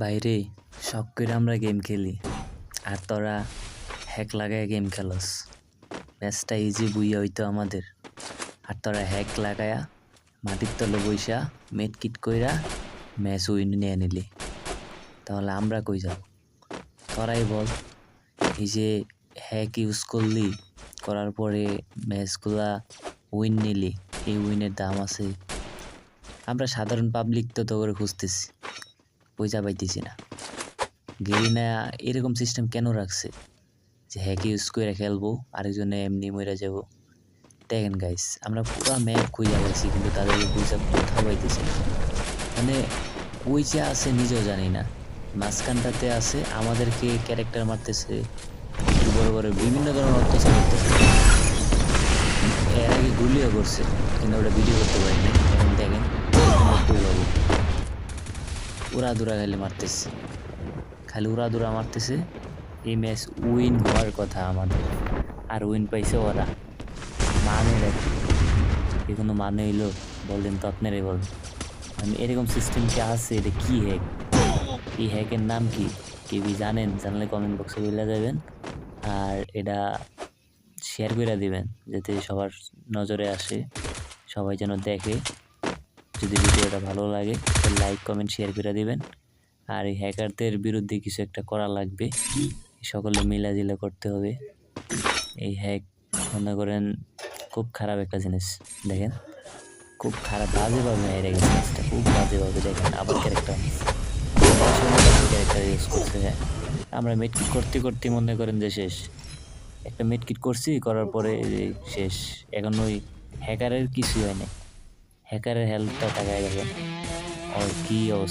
বাইরে শখ করে আমরা গেম খেলি আর তোরা হ্যাক লাগায় গেম খেলস। ম্যাচটা ইজি বুইয়া হইতো আমাদের, আর তোরা হ্যাক লাগায়া মাটির তলে বইসা মেট কিট কইরা ম্যাচ উইন নিয়ে নিলি। তাহলে আমরা কই যাব? তোরাই বল। এই যে হ্যাক ইউজ করলি, করার পরে ম্যাচগুলা উইন নিলি, এই উইনের দাম আছে? আমরা সাধারণ পাবলিক তো করে খুঁজতেছি, পয়সা পাইতেছি না। গেরিনা এরকম সিস্টেম কেন রাখছে যে হ্যাক ইউজ করে খেলবো, আরেকজনে এমনি মরে যাব? দেখেন গাইস, আমরা পুরা ম্যাপ খুঁজে পাইছি কিন্তু তাদেরকে পয়সা কোথাও পাইতেছি না। মানে ওই যে আছে নিজেও জানি না, মাঝখানটাতে আছে আমাদেরকে ক্যারেক্টার মারতেছে, বড় বড় বিভিন্ন ধরনের অত্যাচার করতেছে। এর আগে গুলিও করছে কিন্তু ওটা ভিডিও করতে পারিনি। এখন দেখেন উড়াদুরা খালি উড়াদুরা মারতেছে। এই ম্যাচ উইন হওয়ার কথা আমাদের, আর উইন পাইছে ওরা। মানে রাখি এখনো মানে হইলো? বললেন তো, আপনারাই বলেন। আমি এরকম সিস্টেম কি আছে? এটা কি হ্যাক? এই হ্যাকের নাম কি? কেউ জানেন? জানলে কমেন্ট বক্সে বলে যাবেন, আর এটা শেয়ার করে দিবেন যাতে সবার নজরে আসে, সবাই যেন দেখে। যদি ভিডিওটা ভালো লাগে তাহলে লাইক কমেন্ট শেয়ার করে দিবেন। আর এই হ্যাকারদের বিরুদ্ধে কিছু একটা করা লাগবে, সকলে মিলাজিলা করতে হবে। এই হ্যাক মনে করেন খুব খারাপ একটা জিনিস। দেখেন খুব খারাপ, বাজেভাবে মেরে গেছে ম্যাচটা, খুব বাজেভাবে। দেখেন আবার ক্যারেক্টার ইউজ করছে। আমরা মেডকিট করতে করতে মনে করেন যে শেষ। একটা মেডকিট করছি, করার পরে শেষ। এখন ওই হ্যাকারের কিছুই হয় না, হ্যাকারের হেলথটা তাকায় দেখেন, আর কি অবস্থা।